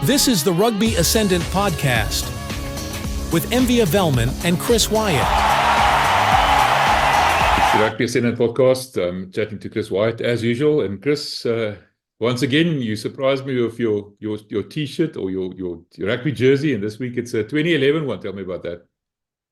This is the Rugby Ascendant podcast with Envia Velman and Chris Wyatt. The Rugby Ascendant podcast. I'm chatting to Chris Wyatt as usual. And Chris, once again, you surprised me with your T-shirt or your rugby jersey. And this week it's a 2011 one. Tell me about that.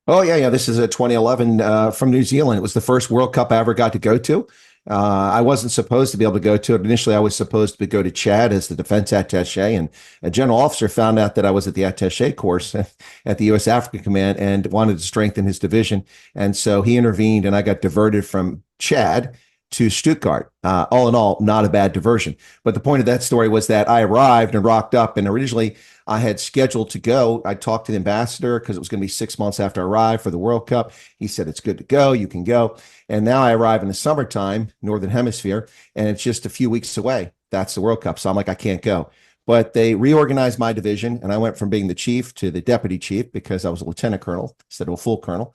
Oh, yeah. This is a 2011 from New Zealand. It was the first World Cup I ever got to go to. I wasn't supposed to be able to go to it. Initially, I was supposed to go to Chad as the defense attaché, and a general officer found out that I was at the attaché course at the U.S. Africa Command and wanted to strengthen his division. And so he intervened, and I got diverted from Chad to Stuttgart. All in all, not a bad diversion. But the point of that story was that I arrived and rocked up, and originally I had scheduled to go. I talked to the ambassador because it was going to be 6 months after I arrived for the World Cup. He said, it's good to go. You can go. And now I arrive in the summertime, Northern Hemisphere, and it's just a few weeks away. That's the World Cup. So I'm like, I can't go. But they reorganized my division, and I went from being the chief to the deputy chief because I was a lieutenant colonel instead of a full colonel.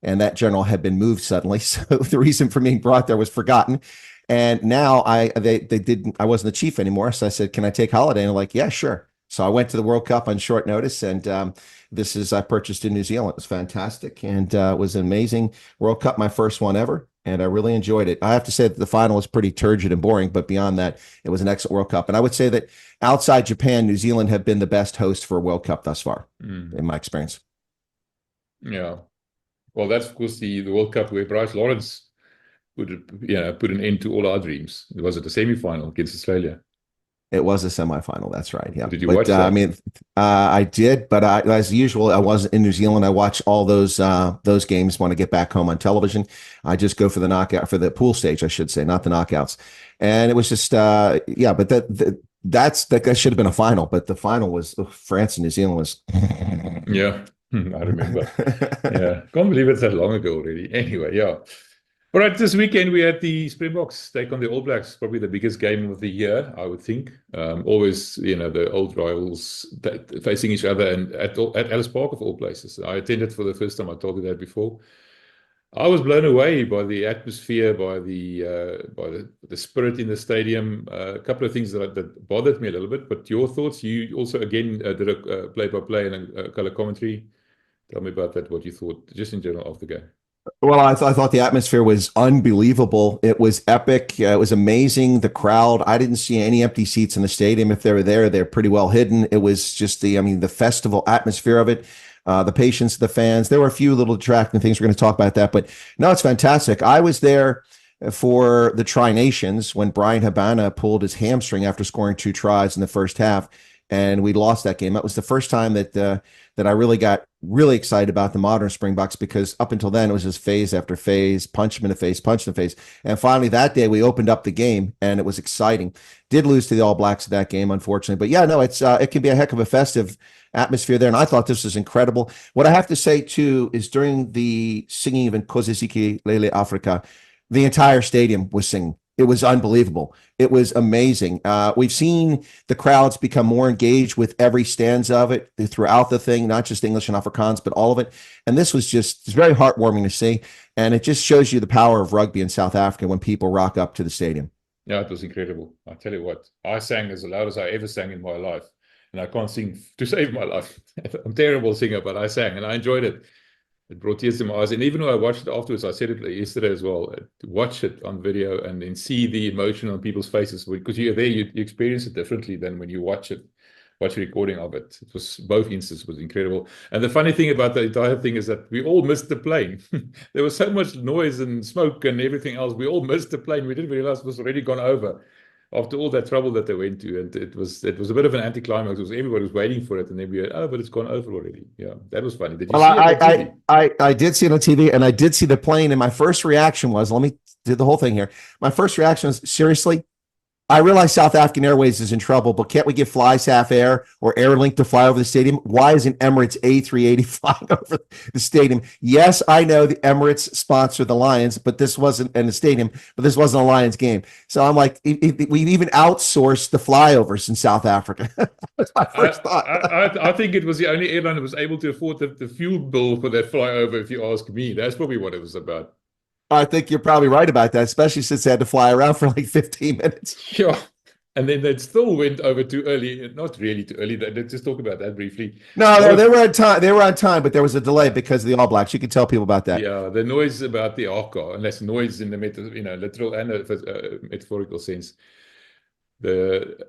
And that general had been moved suddenly. So the reason for being brought there was forgotten. And now I wasn't the chief anymore. So I said, can I take holiday? And they're like, yeah, sure. So I went to the World Cup on short notice, and I purchased in New Zealand. It was fantastic, and it was an amazing World Cup, my first one ever, and I really enjoyed it. I have to say that the final was pretty turgid and boring, but beyond that, it was an excellent World Cup. And I would say that outside Japan, New Zealand have been the best host for a World Cup thus far, in my experience. Yeah. Well, that's, of course, the World Cup where Bryce Lawrence put an end to all our dreams. It was at the semi-final against Australia. It was a semifinal. That's right. Yeah. Did you watch that? I did, but as usual, I wasn't in New Zealand. I watch all those games when I get back home on television. I just go for the knockout, for the pool stage, I should say, not the knockouts. And it was just, but that should have been a final, but the final was France and New Zealand was. Yeah, I remember. Yeah. Can't believe it's that long ago already. Anyway, yeah. All right, this weekend we had the Springboks take on the All Blacks, probably the biggest game of the year, I would think. Always, the old rivals facing each other, and at Ellispark of all places. I attended for the first time. I told you that before. I was blown away by the atmosphere, by the spirit in the stadium. A couple of things that bothered me a little bit. But your thoughts? You also again did a play-by-play and a color commentary. Tell me about that. What you thought, just in general, of the game. Well, I thought the atmosphere was unbelievable. It was epic. It was amazing. The crowd, I didn't see any empty seats in the stadium. If they were there, they're pretty well hidden. It was just the festival atmosphere of it, the patience of the fans. There were a few little detracting things. We're going to talk about that, but no, it's fantastic. I was there for the Tri-Nations when Brian Habana pulled his hamstring after scoring 2 tries in the first half, and we lost that game. That was the first time that I really got really excited about the modern Springboks, because up until then it was just phase after phase, punch him in the face, punch in the face. And finally that day we opened up the game and it was exciting. Did lose to the All Blacks that game, unfortunately. But yeah, no, it can be a heck of a festive atmosphere there. And I thought this was incredible. What I have to say too is during the singing of Nkosi Lele Africa, the entire stadium was singing. It was unbelievable. It was amazing. We've seen the crowds become more engaged with every stanza of it throughout the thing, not just English and Afrikaans, but all of it. And this was it's very heartwarming to see. And it just shows you the power of rugby in South Africa when people rock up to the stadium. Yeah, it was incredible. I tell you what, I sang as loud as I ever sang in my life. And I can't sing to save my life. I'm a terrible singer, but I sang and I enjoyed it. It brought tears to my eyes. And even though I watched it afterwards, I said it yesterday as well, to watch it on video and then see the emotion on people's faces, because you're there, you experience it differently than when you watch a recording of it. It was, both instances was incredible. And the funny thing about the entire thing is that we all missed the plane. There was so much noise and smoke and everything else. We all missed the plane. We didn't realize it was already gone over after all that trouble that they went to. And it was a bit of an anticlimax. It was, everybody was waiting for it, and then we were, but it's gone over already. Yeah, that was funny. Did you see it on TV? I did see it on TV, and I did see the plane, and my first reaction was, let me do the whole thing here. My first reaction was, seriously? I realize South African Airways is in trouble, but can't we get FlySAF Air or Airlink to fly over the stadium? Why isn't Emirates A380 flying over the stadium? Yes, I know the Emirates sponsor the Lions, but this wasn't in the stadium, but this wasn't a Lions game. So I'm like, we even outsourced the flyovers in South Africa. That's my first thought. I think it was the only airline that was able to afford the fuel bill for that flyover, if you ask me. That's probably what it was about. I think you're probably right about that, especially since they had to fly around for like 15 minutes. Yeah. and then they still went over too early. Not really too early. Let's just talk about that briefly. No, they were on time. They were on time, but there was a delay because of the All Blacks. You can tell people about that. Yeah, the noise about the haka, and that's noise in the literal and metaphorical sense. The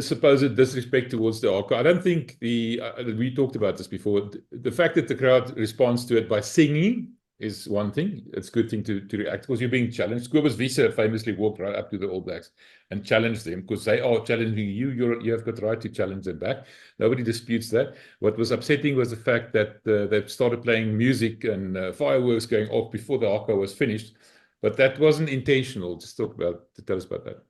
supposed disrespect towards the haka. I don't think we talked about this before. The fact that the crowd responds to it by singing is one thing. It's a good thing to react because you're being challenged. Kobus Wiese famously walked right up to the All Blacks and challenged them because they are challenging you. You have got the right to challenge them back. Nobody disputes that. What was upsetting was the fact that they started playing music and fireworks going off before the haka was finished. But that wasn't intentional. Just tell us about that.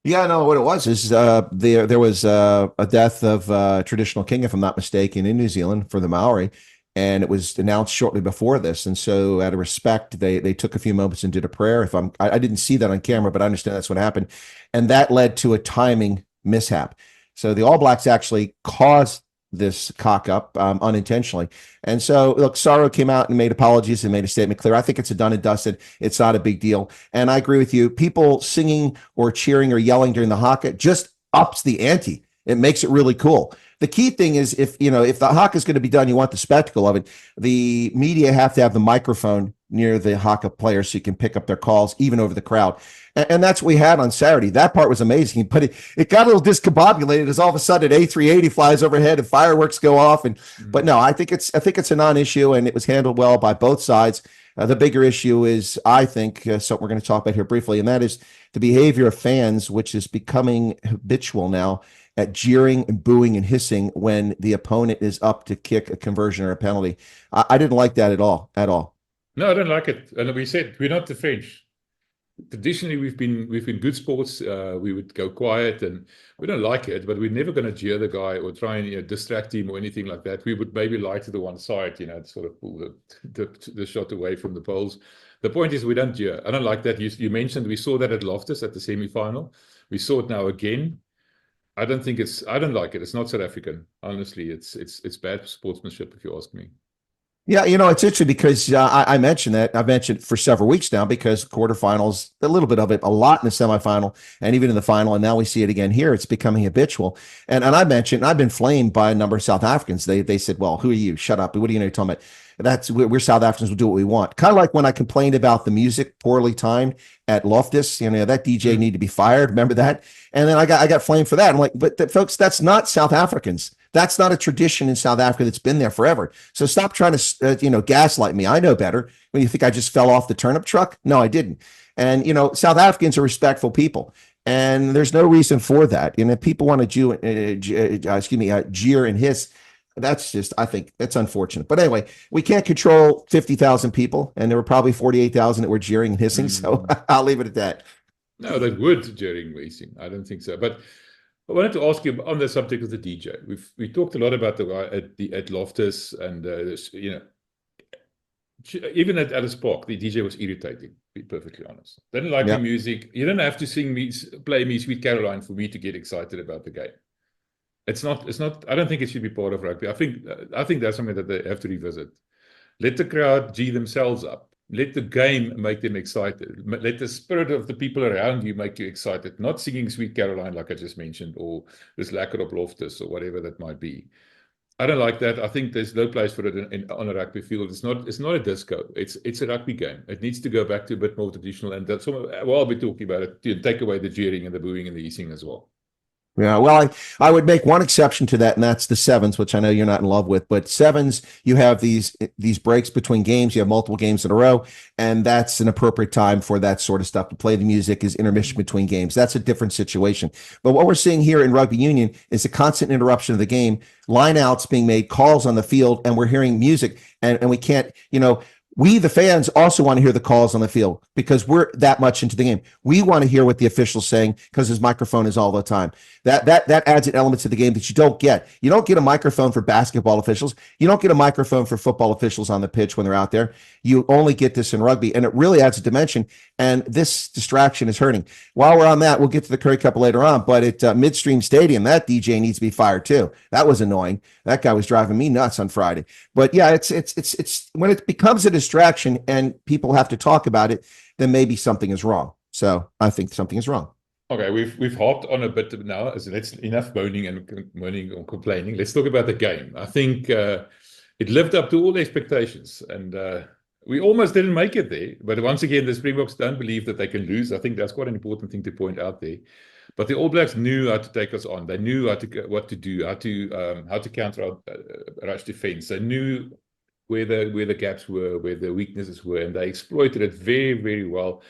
Yeah, no, what it was is there was a death of a traditional king, if I'm not mistaken, in New Zealand for the Maori. And it was announced shortly before this. And so out of respect, they took a few moments and did a prayer. I didn't see that on camera, but I understand that's what happened. And that led to a timing mishap. So the All Blacks actually caused this cock up unintentionally. And so look, Saro came out and made apologies and made a statement clear. I think it's a done and dusted. It's not a big deal. And I agree with you. People singing or cheering or yelling during the haka just ups the ante. It makes it really cool. The key thing is if the haka is going to be done, you want the spectacle of it. The media have to have the microphone near the haka players so you can pick up their calls even over the crowd. And that's what we had on Saturday. That part was amazing, but it got a little discombobulated as all of a sudden A380 flies overhead and fireworks go off. But no, I think it's a non-issue, and it was handled well by both sides. The bigger issue is, I think, something we're going to talk about here briefly, and that is the behavior of fans, which is becoming habitual now, at jeering and booing and hissing when the opponent is up to kick a conversion or a penalty. I didn't like that at all. No, I don't like it. And we said we're not the French. Traditionally, we've been good sports. We would go quiet, and we don't like it, but we're never going to jeer the guy or try and distract him or anything like that. We would maybe lie to the one side, to sort of pull the shot away from the poles. The point is, we don't jeer. I don't like that. You mentioned we saw that at Loftus at the semi-final. We saw it now again. I don't like it. It's not South African. Honestly, it's bad sportsmanship, if you ask me. Yeah, it's interesting because I mentioned that. I've mentioned it for several weeks now because quarterfinals, a little bit of it, a lot in the semifinal and even in the final. And now we see it again here. It's becoming habitual. And I mentioned, I've been flamed by a number of South Africans. They said, well, who are you? Shut up. What are you know talking about? We're South Africans. We'll do what we want. Kind of like when I complained about the music poorly timed at Loftus. That DJ needed to be fired. Remember that? And then I got flamed for that. I'm like, but folks, that's not South Africans. That's not a tradition in South Africa that's been there forever. So stop trying to, gaslight me. I know better. When you think I just fell off the turnip truck? No, I didn't. And, South Africans are respectful people. And there's no reason for that. If people want to jeer and hiss, that's just, I think that's unfortunate. But anyway, we can't control 50,000 people. And there were probably 48,000 that were jeering and hissing. So I'll leave it at that. No, that would jeering and hissing. I don't think so. But I wanted to ask you on the subject of the DJ. We talked a lot about the guy at Loftus, and even at Ellispark, the DJ was irritating. To be perfectly honest, didn't like the music. You don't have to play me Sweet Caroline for me to get excited about the game. It's not. I don't think it should be part of rugby. I think that's something that they have to revisit. Let the crowd G themselves up. Let the game make them excited. Let the spirit of the people around you make you excited. Not singing Sweet Caroline, like I just mentioned, or this Lekker op Loftus, or whatever that might be. I don't like that. I think there's no place for it on a rugby field. It's not a disco. It's a rugby game. It needs to go back to a bit more traditional. And that's what I'll be talking about it. To take away the jeering and the booing and the hissing as well. Yeah, well, I would make one exception to that, and that's the sevens, which I know you're not in love with. But sevens, you have these breaks between games. You have multiple games in a row, and that's an appropriate time for that sort of stuff. To play the music is intermission between games. That's a different situation. But what we're seeing here in rugby union is a constant interruption of the game, lineouts being made, calls on the field, and we're hearing music, and we can't, we, the fans, also want to hear the calls on the field because we're that much into the game. We want to hear what the official's saying because his microphone is all the time. That adds an element to the game that you don't get. You don't get a microphone for basketball officials. You don't get a microphone for football officials on the pitch when they're out there. You only get this in rugby, and it really adds a dimension, and this distraction is hurting. While we're on that, we'll get to the Currie Cup later on, but at Midstream Stadium, that DJ needs to be fired too. That was annoying. That guy was driving me nuts on Friday. But yeah, it's when it becomes a distraction and people have to talk about it, then maybe something is wrong. So I think something is wrong. Okay, we've harped on a bit now. So that's enough moaning or complaining. Let's talk about the game. I think it lived up to all expectations, and we almost didn't make it there. But once again, the Springboks don't believe that they can lose. I think that's quite an important thing to point out there. But the All Blacks knew how to take us on. They knew what to do, how to counter our rush defense. They knew where the gaps were, where the weaknesses were, and they exploited it very, very well.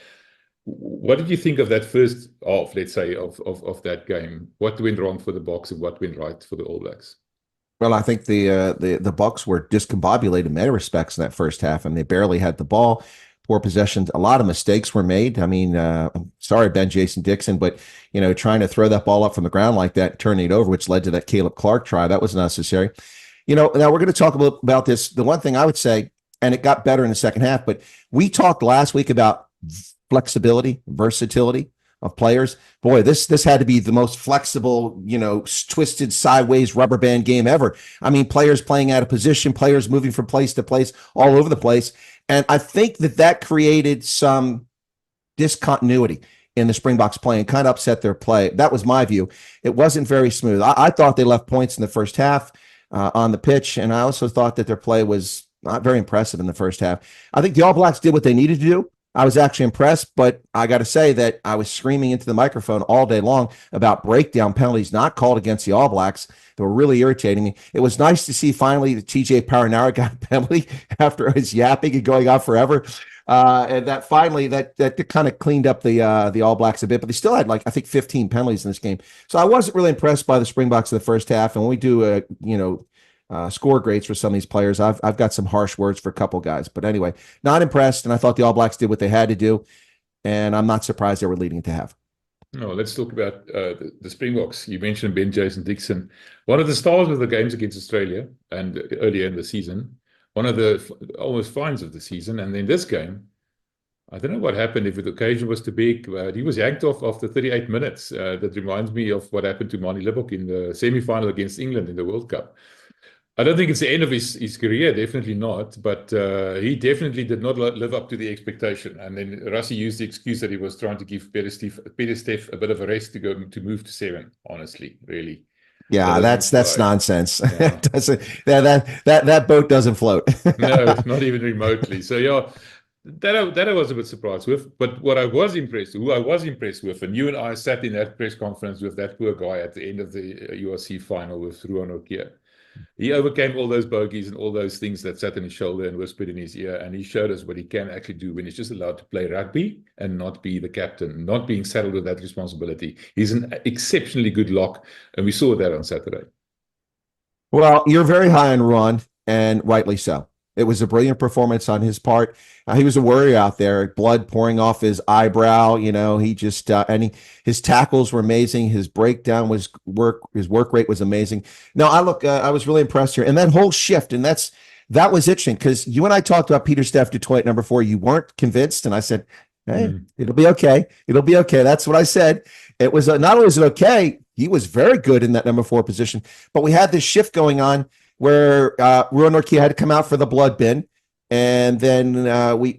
What did you think of that first half, let's say, of that game? What went wrong for the Boks and what went right for the All Blacks? Well, I think the Bucks were discombobulated in many respects in that first half, and they barely had the ball. Poor possessions, a lot of mistakes were made. I mean, I'm sorry, Ben Jason Dixon, but trying to throw that ball up from the ground like that, turning it over, which led to that Caleb Clark try, that was necessary. Now we're going to talk about this. The one thing I would say, and it got better in the second half, but we talked last week about flexibility, versatility of players. Boy, this had to be the most flexible, twisted sideways rubber band game ever. I mean, players playing out of position, players moving from place to place, all over the place. And I think that created some discontinuity in the Springboks play and kind of upset their play. That was my view. It wasn't very smooth. I thought they left points in the first half on the pitch, and I also thought that their play was not very impressive in the first half. I think the All Blacks did what they needed to do. I was actually impressed, but I got to say that I was screaming into the microphone all day long about breakdown penalties not called against the All Blacks. They were really irritating me. It was nice to see finally that TJ Paranara got a penalty after his yapping and going on forever. And that finally that kind of cleaned up the All Blacks a bit, but they still had I think 15 penalties in this game. So I wasn't really impressed by the Springboks in the first half. And when we do score grades for some of these players, I've got some harsh words for a couple guys, but anyway, not impressed. And I thought the All Blacks did what they had to do, and I'm not surprised they were leading to half. No, let's talk about the Springboks. You mentioned Ben Jason Dixon, one of the stars of the games against Australia and earlier in the season, one of the almost finds of the season. And then this game, I don't know what happened, if the occasion was too big. He was yanked off after 38 minutes. That reminds me of what happened to Manie Libbok in the semi-final against England in the World Cup. I don't think it's the end of his career, definitely not, but he definitely did not live up to the expectation. And then Rassie used the excuse that he was trying to give Pieter-Steph a bit of a rest to move to 7, honestly, really. Yeah, that's nonsense. Yeah. that boat doesn't float. No, not even remotely. So yeah, that I was a bit surprised with. But who I was impressed with, and you and I sat in that press conference with that poor guy at the end of the URC final with Ruan Orkia. He overcame all those bogeys and all those things that sat on his shoulder and whispered in his ear, and he showed us what he can actually do when he's just allowed to play rugby and not be the captain, not being saddled with that responsibility. He's an exceptionally good lock, and we saw that on Saturday. Well, you're very high on Ron, and rightly so. It was a brilliant performance on his part. He was a warrior out there, blood pouring off his eyebrow. He just his tackles were amazing. His breakdown his work rate was amazing. No, I was really impressed here, and that whole shift, and that was interesting because you and I talked about Pieter-Steph du Toit at number 4. You weren't convinced, and I said, "Hey, it'll be okay. It'll be okay." That's what I said. It was not only was it okay, he was very good in that number 4 position, but we had this shift going on where Ruan Orkia had to come out for the blood bin. And then we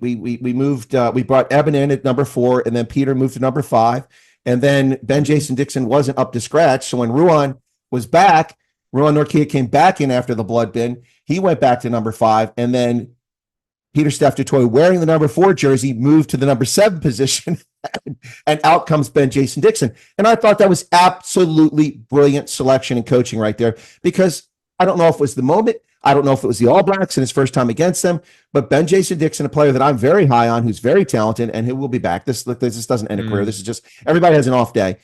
moved, we brought Eben in at number 4, and then Peter moved to number 5. And then Ben Jason Dixon wasn't up to scratch. So when Ruan was back, Ruan Orkia came back in after the blood bin. He went back to number 5. And then Pieter-Steph du Toit, wearing the number 4 jersey, moved to the number 7 position. And out comes Ben Jason Dixon. And I thought that was absolutely brilliant selection and coaching right there, because I don't know if it was the moment. I don't know if it was the All Blacks in his first time against them, but Ben Jason Dixon, a player that I'm very high on, who's very talented and who will be back. This doesn't end a career. This is just, everybody has an off day.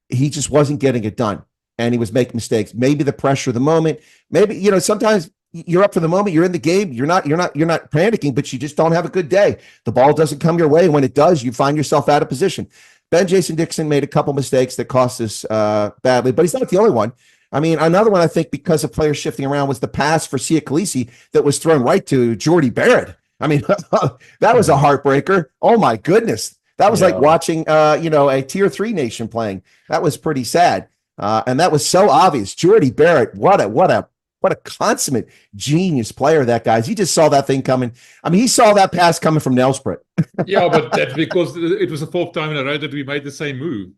He just wasn't getting it done, and he was making mistakes. Maybe the pressure of the moment. Maybe, sometimes you're up for the moment. You're in the game. You're not panicking, but you just don't have a good day. The ball doesn't come your way. When it does, you find yourself out of position. Ben Jason Dixon made a couple mistakes that cost us badly, but he's not the only one. I mean, another one, I think, because of players shifting around, was the pass for Sia Khaleesi that was thrown right to Jordy Barrett. I mean, that was a heartbreaker. Oh, my goodness. That was like watching, a tier 3 nation playing. That was pretty sad. And that was so obvious. Jordy Barrett, what a what a consummate genius player that guy is. He just saw that thing coming. I mean, he saw that pass coming from Nelspruit. Yeah, but that's because it was the fourth time in a row that we made the same move.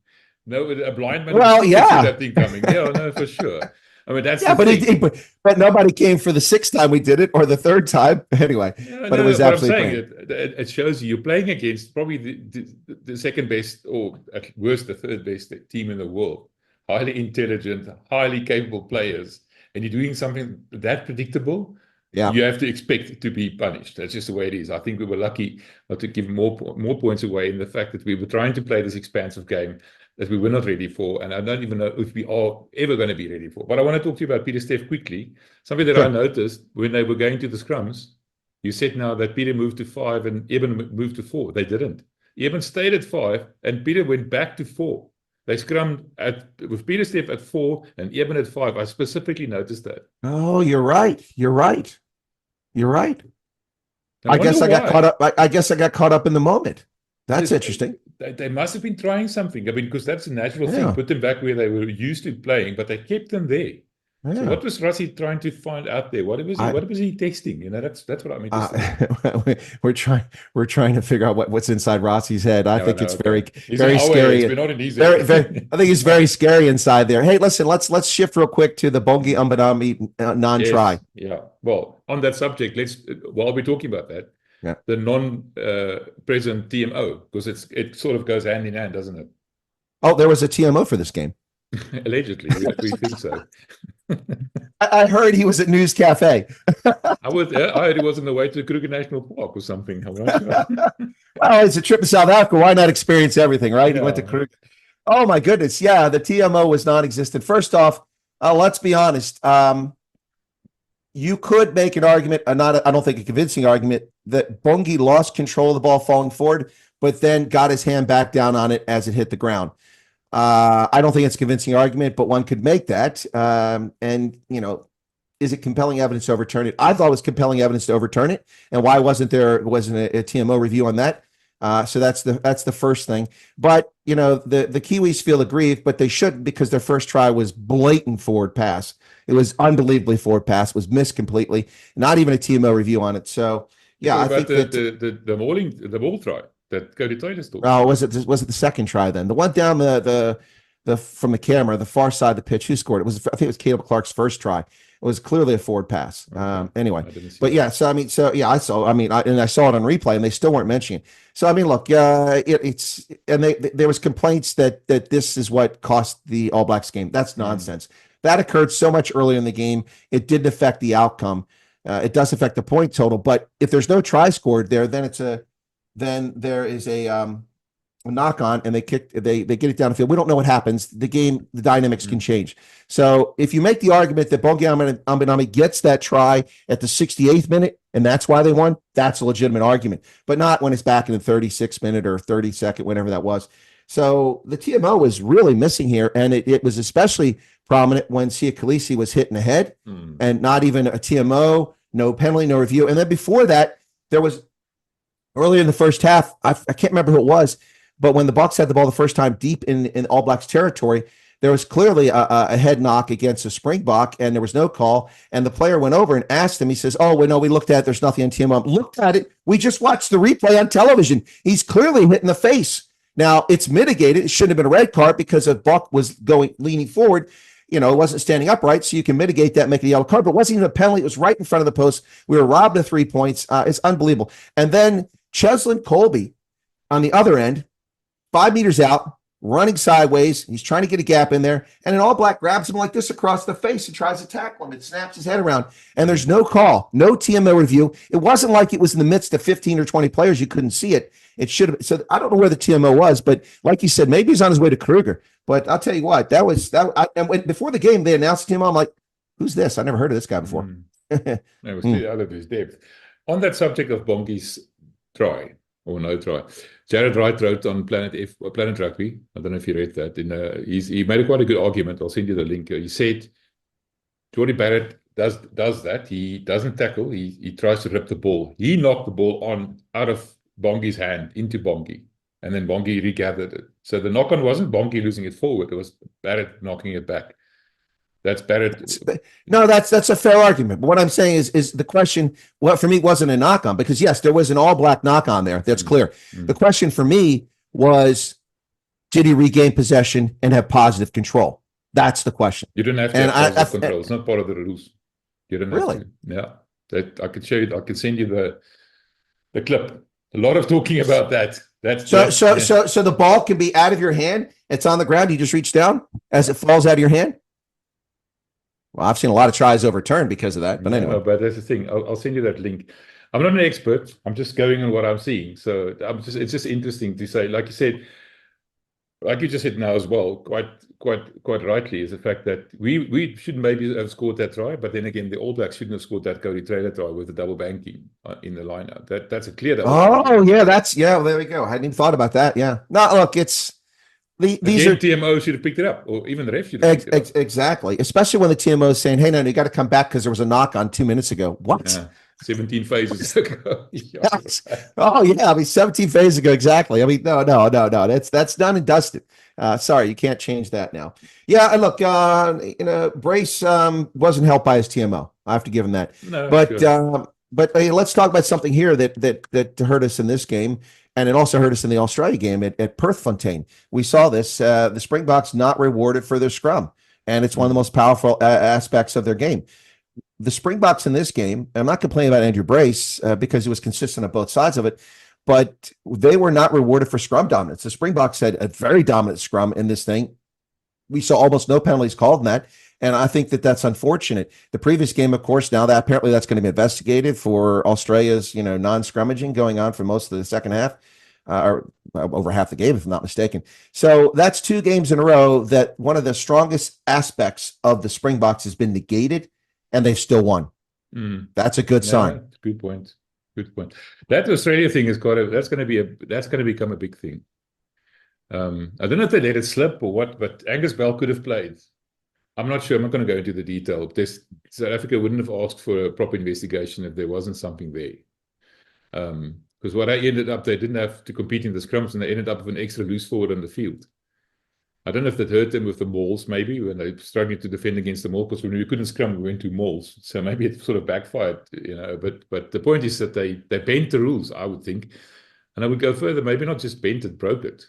No, a blind man Well, could yeah. see that thing coming. Yeah, no, for sure. I mean, that's Yeah, the thing. but nobody came for the sixth time we did it or the third time. Anyway, Yeah, but it was what I'm absolutely saying, it shows you you're playing against probably the second best, or at worst, the third best team in the world. Highly intelligent, highly capable players, and you're doing something that predictable. Yeah. You have to expect to be punished. That's just the way it is. I think we were lucky not to give more points away in the fact that we were trying to play this expansive game that we were not ready for, and I don't even know if we are ever going to be ready for. But I want to talk to you about Pieter-Steph quickly. Something that I noticed when they were going to the scrums, you said now that Peter moved to 5 and Eben moved to 4. They didn't. Eben stayed at 5 and Peter went back to 4. They scrummed with Pieter-Steph at 4 and Eben at 5. I specifically noticed that. Oh, you're right. You're right. You're right. And I guess I got caught up. I guess I got caught up in the moment. That's interesting. They must have been trying something. I mean, because that's a natural thing. Put them back where they were used to playing, but they kept them there. Yeah. So what was Rassie trying to find out there? What was he texting? You know, that's what I'm interested in. We're trying to figure out what's inside Rossi's head. I think it's very scary. It's not in his I think he's very scary inside there. Hey, listen, let's shift real quick to the Bongi Umbadami non-try. Yes, yeah. Well, on that subject, while we're talking about that, the non-present TMO, because it sort of goes hand in hand, doesn't it? Oh, there was a TMO for this game. Allegedly, we think so. I heard he was at News Cafe. I heard he was on the way to Kruger National Park or something. I'm not sure. Well, it's a trip to South Africa. Why not experience everything, right? Yeah. He went to Kruger. Oh, my goodness. Yeah, the TMO was non-existent. First off, let's be honest. You could make an argument, I don't think a convincing argument, that Bongi lost control of the ball falling forward, but then got his hand back down on it as it hit the ground. I don't think it's a convincing argument, but one could make that. And, you know, is it compelling evidence to overturn it? I thought it was compelling evidence to overturn it. And why wasn't a TMO review on that? So that's the first thing. But, you know, the Kiwis feel aggrieved, but they shouldn't, because their first try was blatant forward pass. It was unbelievably forward pass. It was missed completely. Not even a TMO review on it. So, yeah, I think the ball try that Cody Titus took. Oh, was it the second try then? The one down the from the camera, the far side of the pitch. Who scored it? I think it was Caleb Clark's first try. It was clearly a forward pass. Okay. Anyway, but yeah, so I mean, I saw it on replay, and they still weren't mentioning it. So I mean, look, there was complaints that this is what cost the All Blacks game. That's nonsense. That occurred so much earlier in the game. It didn't affect the outcome. It does affect the point total, but if there's no try scored there, then there is a knock on, and they get it down the field. We don't know what happens. The dynamics can change. So if you make the argument that Bongi Umbadami gets that try at the 68th minute, and that's why they won, that's a legitimate argument, but not when it's back in the 36th minute or 32nd, whenever that was. So the TMO was really missing here, and it was especially prominent when Sia Khaleesi was hit in the head, and not even a TMO, no penalty, no review. And then before that, there was earlier in the first half, I can't remember who it was, but when the Bucks had the ball the first time deep in All Blacks territory, there was clearly a head knock against a Springbok, and there was no call. And the player went over and asked him. He says, "Oh, we looked at it. There's nothing on TMO." Looked at it. We just watched the replay on television. He's clearly hit in the face. Now, it's mitigated. It shouldn't have been a red card because a Buck was leaning forward. You know, it wasn't standing upright, so you can mitigate that, make it a yellow card. But it wasn't even a penalty. It was right in front of the post. We were robbed of 3 points. It's unbelievable. And then Cheslin Colby on the other end, 5 meters out, running sideways. He's trying to get a gap in there. And an All Black grabs him like this across the face and tries to tackle him. It snaps his head around. And there's no call, no TMO review. It wasn't like it was in the midst of 15 or 20 players. You couldn't see it. It should have. So I don't know where the TMO was, but like you said, maybe he's on his way to Kruger. But I'll tell you what, and before the game, they announced TMO. I'm like, who's this? I never heard of this guy before. It was out of his depth. On that subject of Bongi's try or no try, Jared Wright wrote on Planet Rugby. I don't know if you read that. He made quite a good argument. I'll send you the link. He said Jordy Barrett does that. He doesn't tackle. He tries to rip the ball. He knocked the ball out of Bongi's hand into Bongi, and then Bongi regathered it. So the knock-on wasn't Bongi losing it forward. It was Barrett knocking it back. That's better. No, that's a fair argument. But what I'm saying is the question, well, for me, wasn't a knock on, because yes, there was an all black knock on there. That's clear. The question for me was, did he regain possession and have positive control? That's the question. You don't have to And have positive control. It's not part of the rules. You don't have Really? to. Yeah. That I can show you. I can send you the clip. A lot of talking about that. So the ball can be out of your hand. It's on the ground. You just reach down as it falls out of your hand. Well, I've seen a lot of tries overturned because of that. But anyway, but that's the thing. I'll send you that link. I'm not an expert. I'm just going on what I'm seeing. So it's just interesting to say, like you said, like you just said now as well, quite rightly, is the fact that we should maybe have scored that try, but then again, the All Blacks shouldn't have scored that Cody trailer try with the double banking in the lineup. That's a clear double. Oh yeah, well, there we go. I hadn't even thought about that. Yeah. No, look, it's these again, are TMO should have picked it up, or even the ref should have picked it up. Exactly, especially when the TMO is saying, "Hey, no, you got to come back because there was a knock on 2 minutes ago." What? Yeah. 17 phases ago. Oh yeah, I mean 17 phases ago, exactly. I mean, no, that's done and dusted. Sorry, you can't change that now. Yeah, and look, Brace wasn't helped by his TMO. I have to give him that. No, but let's talk about something here that hurt us in this game, and it also hurt us in the Australia game at Perthfontein. We saw this. The Springboks not rewarded for their scrum, and it's one of the most powerful aspects of their game. The Springboks in this game, I'm not complaining about Andrew Brace because he was consistent on both sides of it, but they were not rewarded for scrum dominance. The Springboks had a very dominant scrum in this thing. We saw almost no penalties called in that, and I think that's unfortunate. The previous game, of course, now that apparently that's going to be investigated for Australia's non-scrummaging going on for most of the second half, or over half the game, if I'm not mistaken. So that's 2 games in a row that one of the strongest aspects of the Springboks has been negated, and they've still won. That's a good sign. Good point. Good point. That Australia thing is that's going to become a big thing. I don't know if they let it slip or what, but Angus Bell could have played. I'm not sure. I'm not going to go into the detail. South Africa wouldn't have asked for a proper investigation if there wasn't something there. Because what I ended up, they didn't have to compete in the scrums, and they ended up with an extra loose forward on the field. I don't know if that hurt them with the mauls, maybe, when they struggling to defend against the maul, because when we couldn't scrum, we went to mauls. So maybe it sort of backfired, But the point is that they bent the rules, I would think. And I would go further, maybe not just bent it, broke it.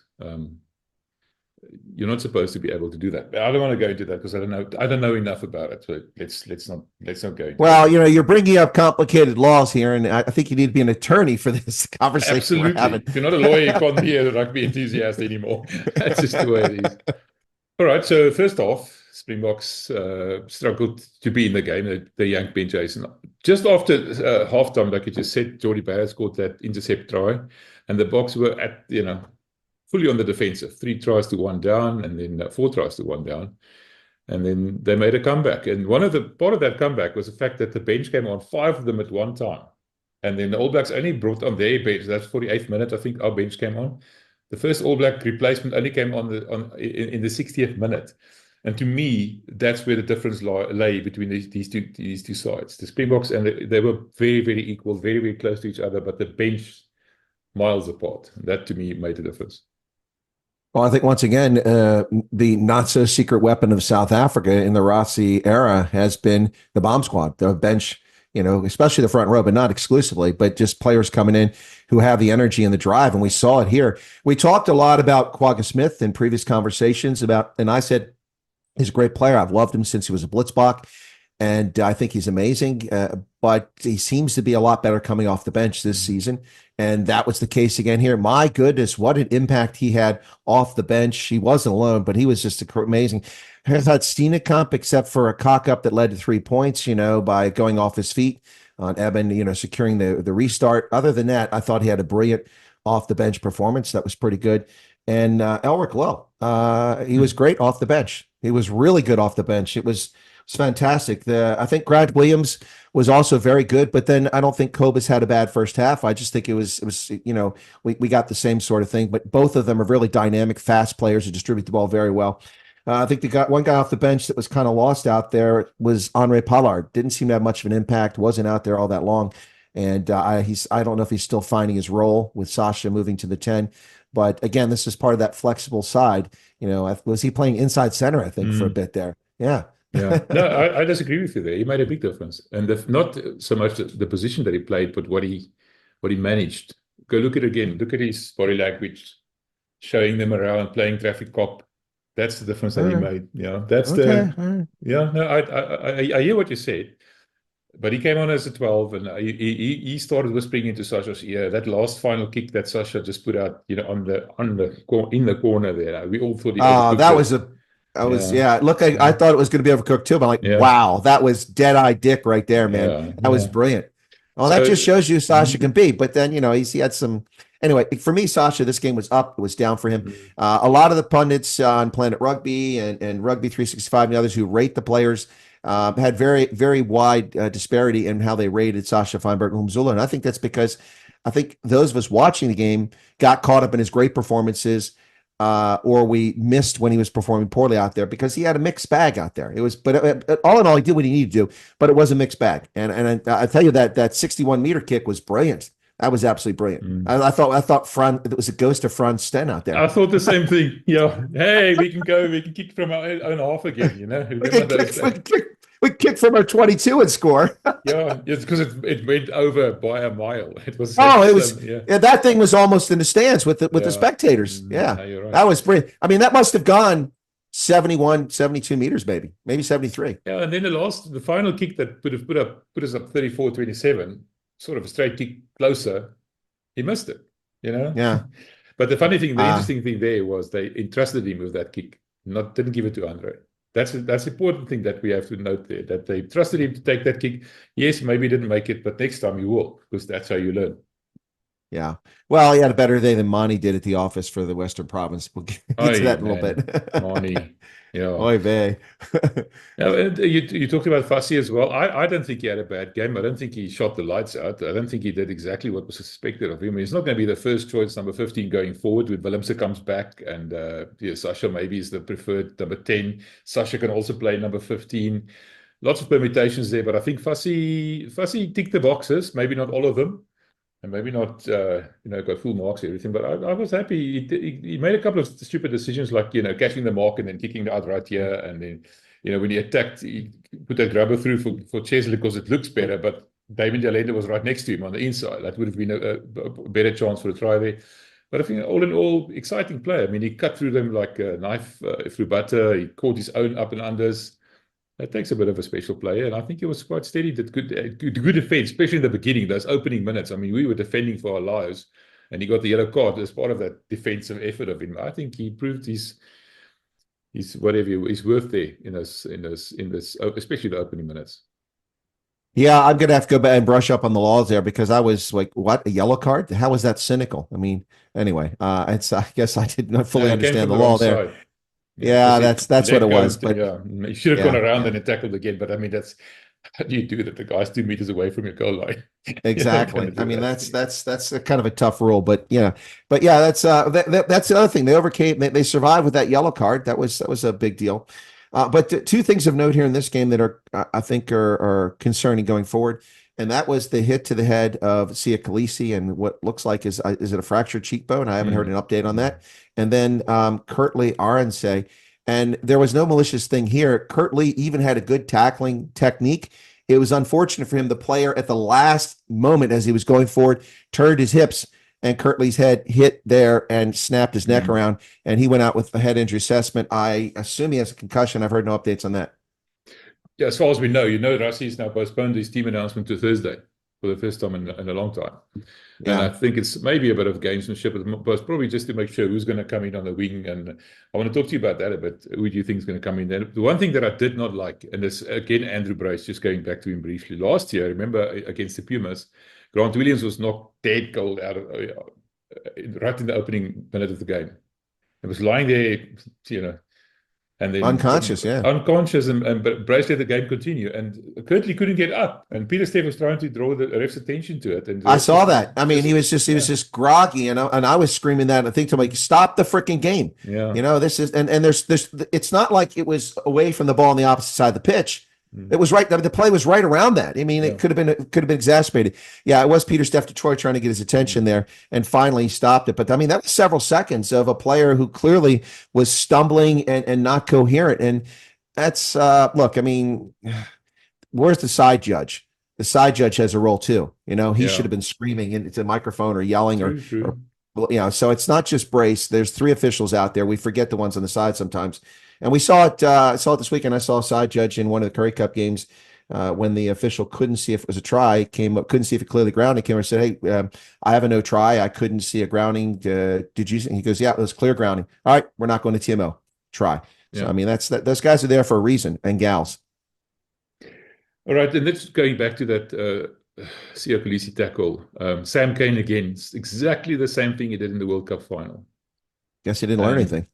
You're not supposed to be able to do that. I don't want to go into that because I don't know enough about it. So let's not go into Well, you're bringing up complicated laws here, and I think you need to be an attorney for this conversation. Absolutely. If you're not a lawyer, you can't be a rugby enthusiast anymore. That's just the way it is. All right. So first off, Springboks struggled to be in the game. They yanked Ben Jason. Just after halftime, like you just said, Jordy Barrett scored that intercept try, and the Boks were at fully on the defensive, 3 tries to 1 down, and then 4 tries to 1 down. And then they made a comeback. And part of that comeback was the fact that the bench came on, 5 of them at one time. And then the All Blacks only brought on their bench. That's 48th minute, I think, our bench came on. The first All Black replacement only came on in the 60th minute. And to me, that's where the difference lay between these two sides. The Springboks, and they were very, very equal, very, very close to each other, but the bench miles apart. And that, to me, made a difference. Well, I think once again, the not-so-secret weapon of South Africa in the Rossi era has been the bomb squad, the bench, especially the front row, but not exclusively, but just players coming in who have the energy and the drive, and we saw it here. We talked a lot about Quagga Smith in previous conversations and I said he's a great player. I've loved him since he was a Blitzbach, and I think he's amazing, but he seems to be a lot better coming off the bench this season. And that was the case again here. My goodness, what an impact he had off the bench. He wasn't alone, but he was just amazing. I thought Steenekamp, except for a cock up that led to 3 points, by going off his feet on Eben, securing the restart. Other than that, I thought he had a brilliant off the bench performance. That was pretty good. And Elric Lowe, he was great off the bench. He was really good off the bench. It was fantastic. I think Grant Williams was also very good, but then I don't think Cobus had a bad first half. I just think it was we got the same sort of thing, but both of them are really dynamic, fast players who distribute the ball very well. I think one guy off the bench that was kind of lost out there was Henri Pollard. Didn't seem to have much of an impact, wasn't out there all that long. And I don't know if he's still finding his role with Sasha moving to the 10. But again, this is part of that flexible side. Was he playing inside center, I think, for a bit there? Yeah. Yeah, no, I disagree with you there. He made a big difference, and not so much the position that he played, but what he managed. Go look at it again. Look at his body language, showing them around, playing traffic cop. That's the difference that he made. Yeah, that's Okay. yeah. No, I hear what you said, but he came on as a 12, and he started whispering into Sasha's ear. That last final kick that Sasha just put out, in the corner there. We all thought he overcooked That it. was Yeah, yeah. Look, I thought it was going to be overcooked too, but I'm like, yeah, wow, that was dead-eye dick right there, man. yeah, That was yeah. brilliant. Well, that So, just shows you Sasha can be. But then, he had some. Anyway, for me, Sasha, this game was up. It was down for him. A lot of the pundits on Planet Rugby and Rugby 365 and the others who rate the players had very, very wide disparity in how they rated Sasha Feinberg and Umzula. And I think that's because I think those of us watching the game got caught up in his great performances, or we missed when he was performing poorly out there because he had a mixed bag out there. It was, but all in all, he did what he needed to do, but it was a mixed bag. And I tell you that 61-meter kick was brilliant. That was absolutely brilliant. I thought it was a ghost of Franz Sten out there. I thought the same thing. Yeah. Hey, we can kick from our own half again, We kick from our 22 and score. Yeah, it's because it went over by a mile. It was that thing was almost in the stands with the spectators. Yeah. No, you're right. That was brilliant. I mean, that must have gone 71, 72 meters, maybe 73. Yeah, and then the final kick that would have put us up 34-27, sort of a straight kick closer, he missed it, Yeah. But the funny thing, the interesting thing there was they entrusted him with that kick, didn't give it to Andre. That's the important thing that we have to note there, that they trusted him to take that kick. Yes, maybe he didn't make it, but next time you will, because that's how you learn. Yeah. Well, he had a better day than Monty did at the office for the Western Province. We'll get to that in a little bit. Monty. Yeah. Oy vey. And you talked about Fassi as well. I don't think he had a bad game. I don't think he shot the lights out. I don't think he did exactly what was expected of him. He's not going to be the first choice number 15 going forward when Willemse comes back, and Sasha maybe is the preferred number 10. Sasha can also play number 15. Lots of permutations there, but I think Fassi ticked the boxes, maybe not all of them. And maybe not, got full marks and everything, but I was happy. He made a couple of stupid decisions, like, catching the mark and then kicking the outright here. And then, when he attacked, he put that grubber through for Chesley because it looks better, but David Jalenda was right next to him on the inside. That would have been a better chance for a try there. But I think all in all, exciting player. I mean, he cut through them like a knife through butter. He caught his own up and unders. That takes a bit of a special player, and I think he was quite steady. Did good defense, especially in the beginning, those opening minutes. I mean, we were defending for our lives, and he got the yellow card as part of that defensive effort of him. I think he proved his whatever his worth there in this, especially the opening minutes. Yeah, I'm gonna have to go back and brush up on the laws there, because I was like, "What, a yellow card? How was that cynical?" I mean, anyway, I guess I did not fully understand the law there. Side. Yeah, that's what it was. But you should have gone around and tackled again. But I mean, how do you do that? The guy's 2 meters away from your goal line. Exactly. I mean, that's a kind of a tough rule, but that's the other thing. They overcame. They survived with that yellow card. That was a big deal. But two things of note here in this game that I think are concerning going forward, and that was the hit to the head of Sia Khaleesi, and what looks like is it a fractured cheekbone? I haven't heard an update on that. And then Kurtley Arendse, and there was no malicious thing here. Kurtley even had a good tackling technique. It was unfortunate for him. The player at the last moment, as he was going forward, turned his hips, and Kurtley's head hit there and snapped his neck around, and he went out with a head injury assessment. I assume he has a concussion. I've heard no updates on that. Yeah, as far as we know, Rassi's now postponed his team announcement to Thursday for the first time in a long time. Yeah. And I think it's maybe a bit of gamesmanship, but it's probably just to make sure who's going to come in on the wing. And I want to talk to you about that a bit. Who do you think is going to come in there? The one thing that I did not like, and this, again, Andrew Brace, just going back to him briefly. Last year, I remember against the Pumas, Grant Williams was knocked dead cold out of right in the opening minute of the game. He was lying there, and then unconscious, but Brace let the game continue, and Kurtley couldn't get up, and Peter Steff was trying to draw the ref's attention to it. And I saw that. I mean, he was just groggy, and I was screaming that. And I think to him, like, stop the freaking game. Yeah, this is and there's it's not like it was away from the ball on the opposite side of the pitch. It was right. The play was right around that. I mean, it could have been exacerbated. Yeah, it was Peter Steff Detroit trying to get his attention there, and finally he stopped it. But I mean, that was several seconds of a player who clearly was stumbling and not coherent. And That's look, I mean, where's the side judge? The side judge has a role too. He should Yeah, have been screaming into the microphone or yelling true, or true. well, so it's not just Brace. There's three officials out there. We forget the ones on the side sometimes. And we saw it. I saw it this weekend. I saw a side judge in one of the Currie Cup games when the official couldn't see if it was a try. Came up, couldn't see if it clearly grounded. Came over and said, "Hey, I have a no try. I couldn't see a grounding. Did you?" And he goes, "Yeah, it was clear grounding. All right, we're not going to TMO. Try." So Yeah. I mean, those guys are there for a reason, and gals. All right, and let's going back to that Siya Kolisi tackle. Sam Cane again, it's exactly the same thing he did in the World Cup final. Guess he didn't learn And anything.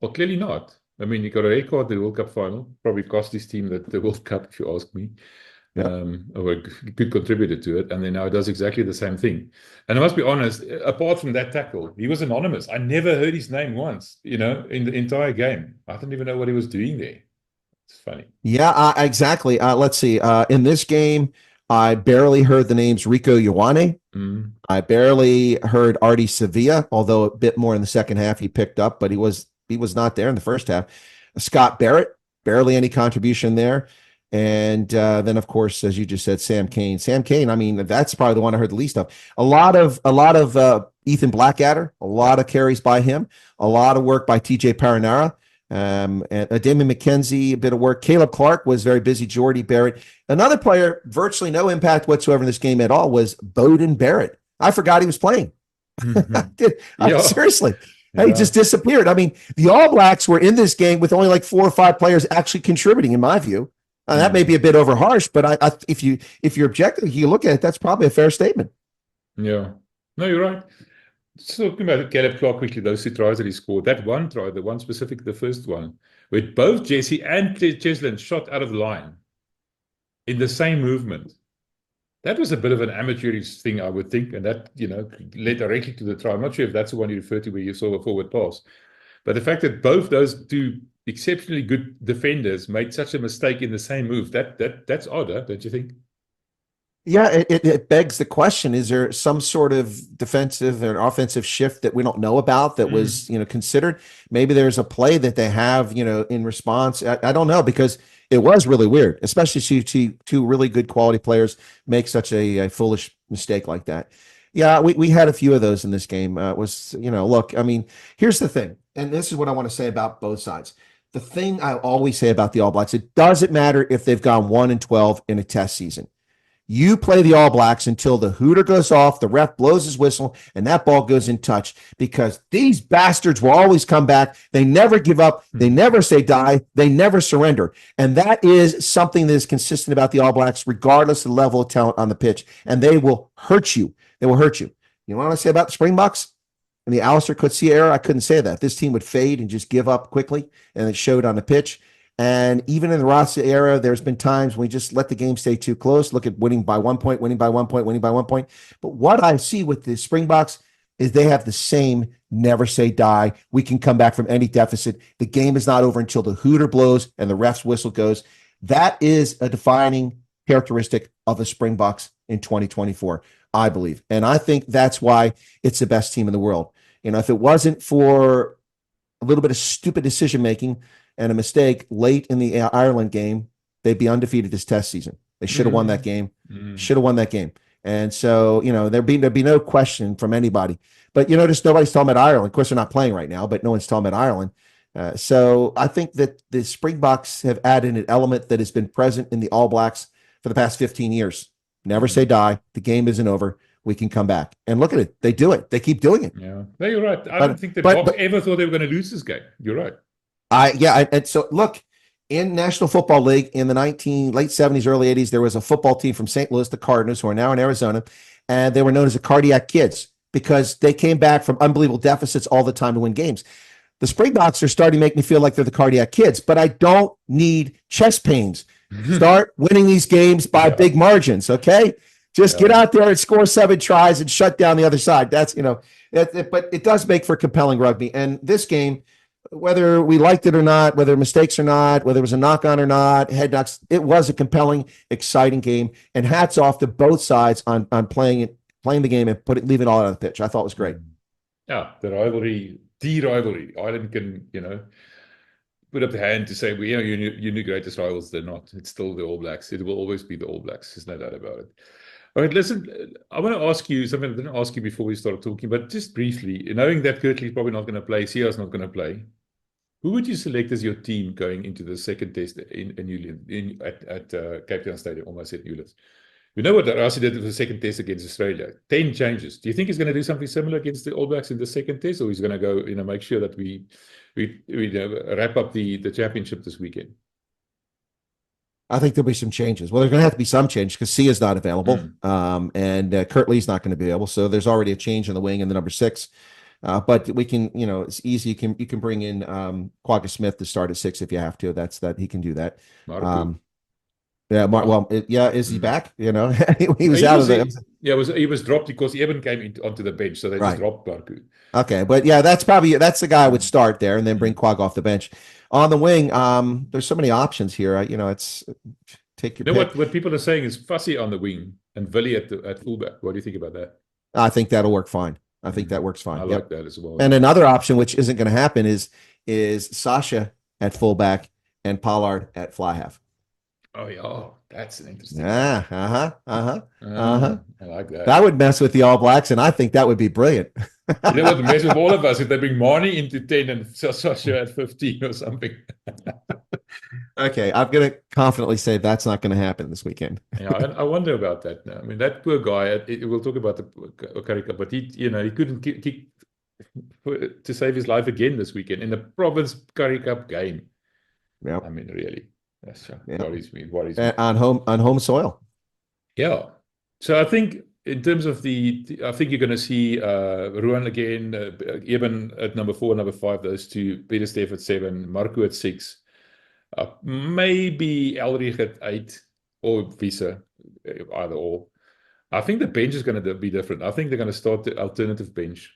well, clearly not. I mean, he got a red card in the World Cup final. Probably cost his team the World Cup, if you ask me. Yeah. Or a good contributor to it. And then now he does exactly the same thing. And I must be honest, apart from that tackle, he was anonymous. I never heard his name once, in the entire game. I didn't even know what he was doing there. It's funny. Yeah, exactly. Let's see. In this game, I barely heard the names Rico Ioane. Mm. I barely heard Artie Sevilla, although a bit more in the second half he picked up, but he was not there in the first half. Scott Barrett, barely any contribution there. And then, of course, as you just said, Sam Cane. Sam Cane, I mean, that's probably the one I heard the least of. A lot of Ethan Blackadder, a lot of carries by him, a lot of work by TJ Paranara. And Damon McKenzie, a bit of work. Caleb Clark was very busy. Jordy Barrett. Another player, virtually no impact whatsoever in this game at all, was Bowden Barrett. I forgot he was playing. Yeah. Seriously. Yeah. He just disappeared. I mean, the All Blacks were in this game with only like 4 or 5 players actually contributing, in my view. That may be a bit over harsh, but if you're objective, you look at it, that's probably a fair statement. Yeah. No, you're right. So talking about Caleb Clark quickly, those 2 tries that he scored, that one try, the one specific, the first one, where both Jesse and Cheslin shot out of line in the same movement. That was a bit of an amateurish thing, I would think, and that, led directly to the try. I'm not sure if that's the one you refer to where you saw a forward pass. But the fact that both those 2 exceptionally good defenders made such a mistake in the same move, that's odd, don't you think? Yeah, it begs the question: is there some sort of defensive or offensive shift that we don't know about that was considered? Maybe there's a play that they have in response. I don't know, because it was really weird, especially to 2 really good quality players make such a foolish mistake like that. Yeah, we had a few of those in this game. It was look, I mean, here's the thing, and this is what I want to say about both sides. The thing I always say about the All Blacks: it doesn't matter if they've gone 1-12 in a test season. You play the All Blacks until the hooter goes off, the ref blows his whistle, and that ball goes in touch, because these bastards will always come back. They never give up. They never say die. They never surrender. And that is something that is consistent about the All Blacks, regardless of the level of talent on the pitch. And they will hurt you. They will hurt you. You know what I say about the Springboks? In the Alistair Coetzee era, I couldn't say that. This team would fade and just give up quickly, and it showed on the pitch. And even in the Rossi era, there's been times when we just let the game stay too close. Look at winning by 1 point, winning by 1 point, winning by 1 point. But what I see with the Springboks is they have the same never say die. We can come back from any deficit. The game is not over until the hooter blows and the ref's whistle goes. That is a defining characteristic of the Springboks in 2024, I believe. And I think that's why it's the best team in the world. If it wasn't for a little bit of stupid decision-making and a mistake late in the Ireland game, they'd be undefeated this test season. They should have won that game. Should have won that game. And so, there'd be no question from anybody. But just nobody's talking about Ireland. Of course, they're not playing right now, but no one's talking about Ireland. So I think that the Springboks have added an element that has been present in the All Blacks for the past 15 years. Never say die. The game isn't over. We can come back. And look at it. They do it. They keep doing it. Yeah. No, you're right. I don't think the Boks ever thought they were going to lose this game. You're right. And so look, in National Football League in the late 70s, early 80s, there was a football team from St. Louis, the Cardinals, who are now in Arizona, and they were known as the Cardiac Kids because they came back from unbelievable deficits all the time to win games. The Springboks are starting to make me feel like they're the Cardiac Kids, but I don't need chest pains. Start winning these games by big margins, okay? Just get out there and score 7 tries and shut down the other side. That's, but it does make for compelling rugby. And this game, whether we liked it or not, whether mistakes or not, whether it was a knock-on or not, head knocks, it was a compelling, exciting game. And hats off to both sides on playing the game and leave it all out of the pitch. I thought it was great. Yeah, the rivalry. Ireland can, put up the hand to say, well, you knew greatest rivals. They're not. It's still the All Blacks. It will always be the All Blacks. There's no doubt about it. All right, listen, I want to ask you something I didn't ask you before we started talking, but just briefly, knowing that Kirtley's probably not going to play, Sia's not going to play, who would you select as your team going into the second test at Cape Town Stadium? Almost said Newlands. You know what Rassie did in the second test against Australia? 10 changes. Do you think he's going to do something similar against the All Blacks in the second test, or he's going to go, make sure that we wrap up the championship this weekend? I think there'll be some changes. Well, there's going to have to be some change because Sia's not available, and Kirtley's not going to be able. So there's already a change in the wing in the number 6. But we can, it's easy. You can bring in Quagga Smith to start at 6 if you have to. He can do that. Is he back? He was out of the. He was dropped because Eben came onto the bench, so they just dropped Barku. Okay, but that's the guy I would start there and then bring Quagga off the bench. On the wing, there's so many options here. It's take your pick. What people are saying is Fussy on the wing and Willie at fullback. What do you think about that? I think that'll work fine. I think that works fine. I like that as well. And another option, which isn't going to happen, is Sasha at fullback and Pollard at fly half. Oh yeah, that's an interesting. I like that. That would mess with the All Blacks, and I think that would be brilliant. You know what? Mess with all of us if they bring Marnie into 10 and Sasha at 15 or something. Okay, I'm going to confidently say that's not going to happen this weekend. I wonder about that now. I mean, that poor guy. We'll talk about the Currie Cup, but he couldn't kick to save his life again this weekend in the Province Currie Cup game. Yeah, I mean, really. That's worries me. On home soil. Yeah. So I think in terms of I think you're going to see Ruan again, Eben at number 4, number 5, those two, Peter Steff at 7, Marco at 6, maybe Elrich at 8, or Visa, either or. I think the bench is going to be different. I think they're going to start the alternative bench.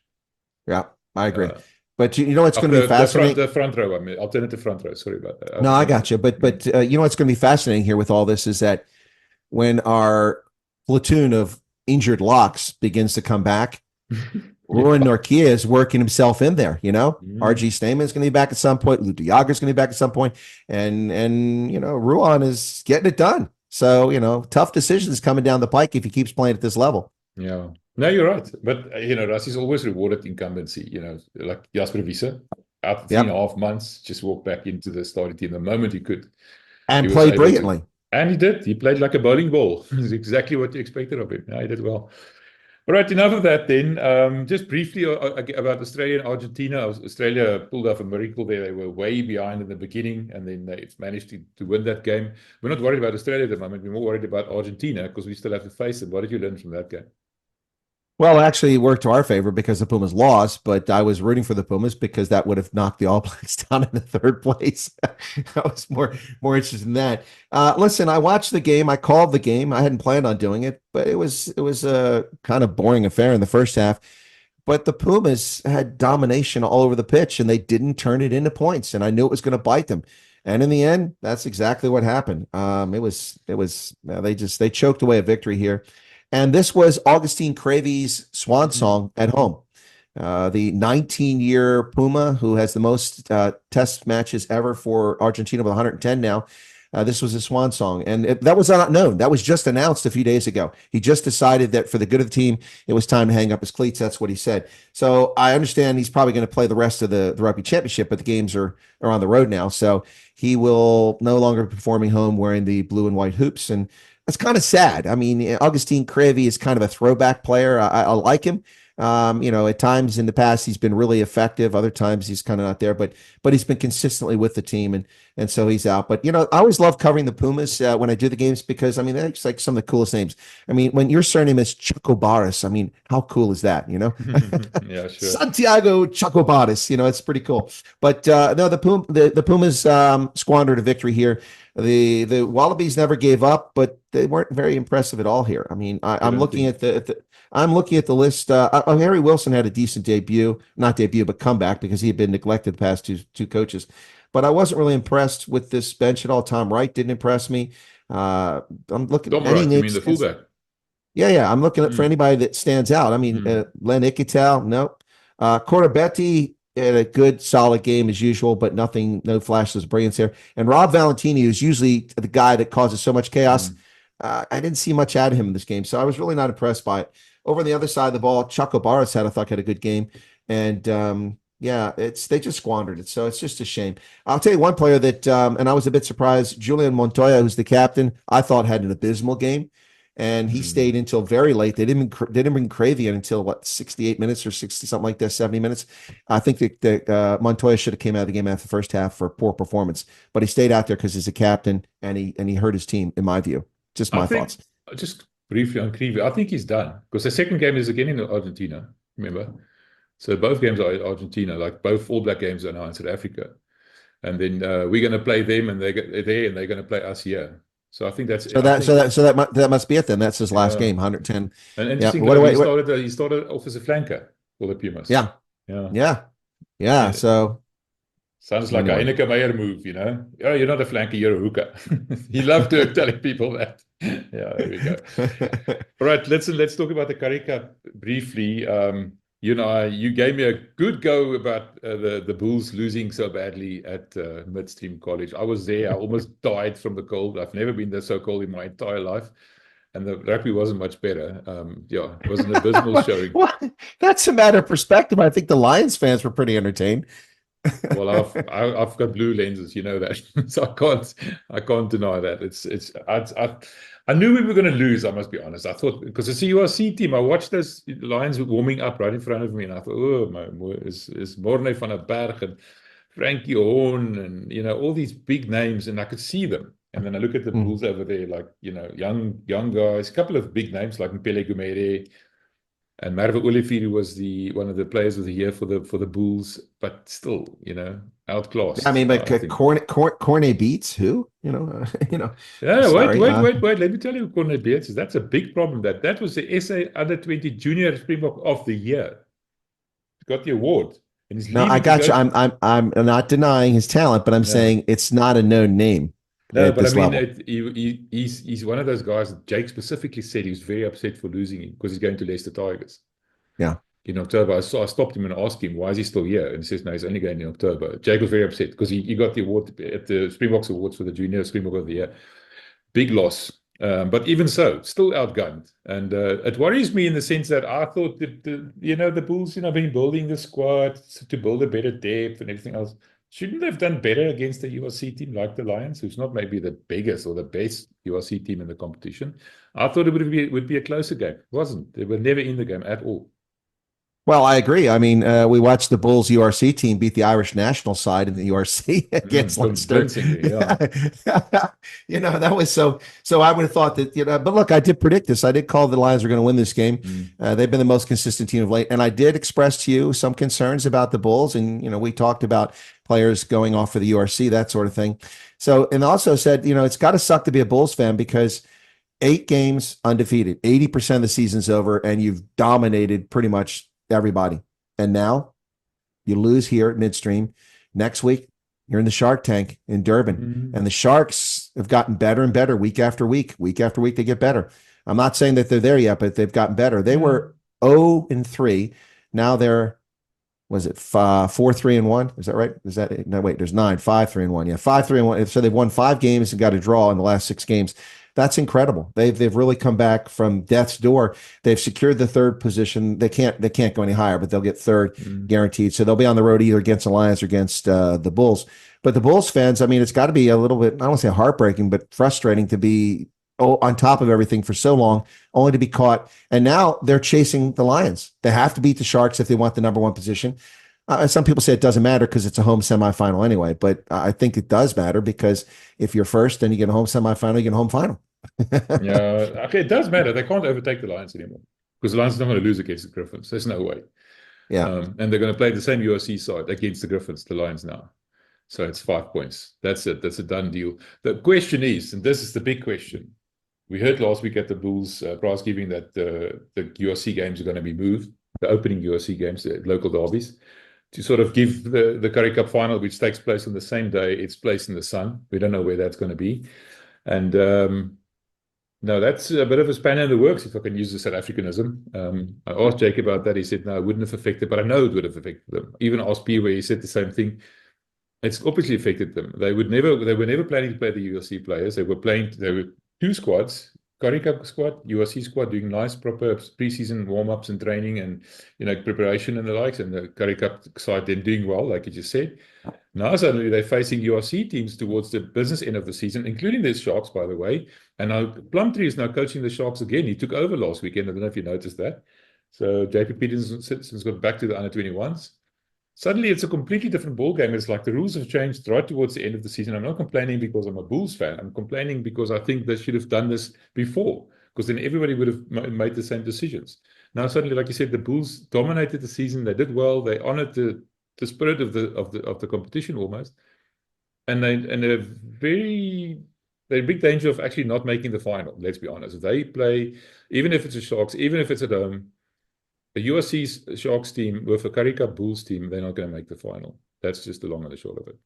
Yeah, I agree. But it's going to be fascinating. The front row, alternative front row. Sorry about that. No, I got you. But what's going to be fascinating here with all this is that when our platoon of injured locks begins to come back, Ruan Norkia is working himself in there. RG Stamen is going to be back at some point. Lou Diaga is going to be back at some point, and Ruan is getting it done. So tough decisions coming down the pike if he keeps playing at this level. Yeah. No, you're right. But, Rassie's always rewarded incumbency, like Jasper Wiese, out 3.5 months, just walked back into the starting team the moment he could. And played brilliantly. And he did. He played like a bowling ball. It's exactly what you expected of him. Yeah, he did well. All right, enough of that then. Just briefly about Australia and Argentina. Australia pulled off a miracle there. They were way behind in the beginning, and then they managed to win that game. We're not worried about Australia at the moment. We're more worried about Argentina because we still have to face them. What did you learn from that game? Well, actually, it worked to our favor because the Pumas lost, but I was rooting for the Pumas because that would have knocked the All Blacks down in the 3rd place. I was more interested in that. Listen, I watched the game. I called the game. I hadn't planned on doing it, but it was a kind of boring affair in the first half. But the Pumas had domination all over the pitch, and they didn't turn it into points, and I knew it was going to bite them. And in the end, that's exactly what happened. They choked away a victory here. And this was Augustine Cravey's swan song at home. The 19-year Puma, who has the most test matches ever for Argentina with 110 now. This was his swan song. And that was not known. That was just announced a few days ago. He just decided that for the good of the team, it was time to hang up his cleats. That's what he said. So I understand he's probably going to play the rest of the Rugby Championship, but the games are on the road now. So he will no longer be performing home wearing the blue and white hoops. And it's kind of sad. I mean, Augustine Cravey is kind of a throwback player. I like him. At times in the past he's been really effective. Other times he's kind of not there, but he's been consistently with the team, and so he's out. But I always love covering the Pumas when I do the games because that's like some of the coolest names. I mean, when your surname is Chocobaris, I mean, how cool is that? Yeah, sure. Santiago Chocobaris. It's pretty cool. But no, the Pumas squandered a victory here. The Wallabies never gave up, but they weren't very impressive at all here. I mean, I'm looking at the list. Harry Wilson had a decent but comeback because he had been neglected the past two coaches. But I wasn't really impressed with this bench at all. Tom Wright didn't impress me. I'm looking at any names. You mean the fullback? Yeah. I'm looking for anybody that stands out. I mean, Len Iketal, nope. Corabetti, had a good, solid game as usual, but no flashes of brilliance here. And Rob Valentini, who's usually the guy that causes so much chaos, I didn't see much out of him in this game, so I was really not impressed by it. Over on the other side of the ball, Chuck O'Barras I thought had a good game, and yeah, they just squandered it. So it's just a shame. I'll tell you one player that, and I was a bit surprised, Julian Montoya, who's the captain, I thought had an abysmal game. And he stayed until very late. They didn't bring Cravey in until what, 68 minutes or 60 something like that, 70 minutes. I think that Montoya should have came out of the game after the first half for poor performance, but he stayed out there because he's a captain and he hurt his team, in my view. Just my thoughts. Just briefly on Cravey, I think he's done because the second game is again in Argentina. Remember, so both games are Argentina, like both All Black games are now in South Africa, and then we're going to play them, and they're there, and they're going to play us here. So I think that's that must be it then. That's his last game, 110. And interesting, he started off as a flanker for the Pumas. Yeah. So sounds like a Heineke Meyer move, you know. Oh, you're not a flanker, you're a hooker. He loved telling people that. Yeah, there we go. All right, let's talk about the Currie Cup briefly. You gave me a good go about the Bulls losing so badly at Midstream College. I was there. I almost died from the cold. I've never been there so cold in my entire life. And the rugby wasn't much better. It was an abysmal showing. Well, that's a matter of perspective. I think the Lions fans were pretty entertained. Well, I've got blue lenses, you know that, so I can't deny that. I knew we were going to lose. I must be honest. I thought because it's a URC team. I watched those Lions warming up right in front of me, and I thought, oh my, is Morne van der Berg and Frankie Horn and all these big names, and I could see them. And then I look at the Bulls over there, like young guys, a couple of big names like Mpele Gumere. And Merve Olivier was one of the players of the year for the Bulls, but still, outclassed. I mean, but Cornet beats who? Yeah, wait. Let me tell you who Cornet beats is. That's a big problem. That was the SA Under-20 Junior Springbok of the Year. He got the award. And he's I got you. I'm not denying his talent, but I'm saying it's not a known name. No, but I mean, he's one of those guys that Jake specifically said he was very upset for losing him because he's going to Leicester Tigers. Yeah. In October, I stopped him and asked him, why is he still here? And he says, no, he's only going in October. Jake was very upset because he got the award at the Springboks Awards for the Junior Springbok of the Year. Big loss. But even so, still outgunned. And it worries me in the sense that I thought that the Bulls, been building the squad to build a better depth and everything else. Shouldn't they have done better against a URC team like the Lions, who's not maybe the biggest or the best URC team in the competition? I thought it would be a closer game. It wasn't. They were never in the game at all. Well, I agree. I mean, we watched the Bulls URC team beat the Irish national side in the URC against Leinster. That was so I would have thought that, but look, I did predict this. I did call the Lions were going to win this game. They've been the most consistent team of late. And I did express to you some concerns about the Bulls. And, we talked about players going off for the URC, that sort of thing. So, and also said, it's got to suck to be a Bulls fan because 8 games undefeated, 80% of the season's over, and you've dominated pretty much everybody. And now you lose here at Midstream. Next week, you're in the Shark Tank in Durban. And the Sharks have gotten better and better week after week. Week after week, they get better. I'm not saying that they're there yet, but they've gotten better. They were 0-3. Now they're, 4-3-1? Is that right? Is that no? Wait, there's 9. 5-3-1. Yeah, 5-3-1. So they've won 5 games and got a draw in the last 6 games. That's incredible. They've really come back from death's door. They've secured the 3rd position. They can't go any higher, but they'll get 3rd guaranteed. So they'll be on the road either against the Lions or against the Bulls. But the Bulls fans, I mean, it's got to be a little bit, I don't want to say heartbreaking, but frustrating to be on top of everything for so long, only to be caught. And now they're chasing the Lions. They have to beat the Sharks if they want the number 1 position. Some people say it doesn't matter because it's a home semifinal anyway, but I think it does matter because if you're first and you get a home semifinal, you get a home final. Yeah, okay, it does matter. They can't overtake the Lions anymore because the Lions are not going to lose against the Griffins. There's no way. Yeah, and they're going to play the same URC side against the Griffins, the Lions now. So it's 5 points. That's it. That's a done deal. The question is, and this is the big question. We heard last week at the Bulls prize giving that the URC games are going to be moved, the opening URC games, the local derbies, to sort of give the Currie Cup final, which takes place on the same day, its place in the sun. We don't know where that's going to be. And No, that's a bit of a spanner in the works, if I can use the South Africanism. I asked Jake about that. He said, no, it wouldn't have affected, but I know it would have affected them. Even asked P, where he said the same thing. It's obviously affected them. They were never planning to play the URC players. They were two squads, Currie Cup squad, URC squad, doing nice, proper preseason warm-ups and training and, preparation and the likes, and the Currie Cup side then doing well, like you just said. Now suddenly they're facing URC teams towards the business end of the season, including the Sharks, by the way. And now Plumtree is now coaching the Sharks again. He took over last weekend. I don't know if you noticed that. So JP Peterson's got back to the under-21s. Suddenly it's a completely different ballgame. It's like the rules have changed right towards the end of the season. I'm not complaining because I'm a Bulls fan. I'm complaining because I think they should have done this before, because then everybody would have made the same decisions. Now suddenly, like you said, the Bulls dominated the season. They did well. They honored the spirit of the competition almost, and they're in big danger of actually not making the final. Let's be honest. If they play, even if it's a Sharks, even if it's at home, a USC Sharks team with a Currie Cup Bulls team, they're not going to make the final. That's just the long and the short of it.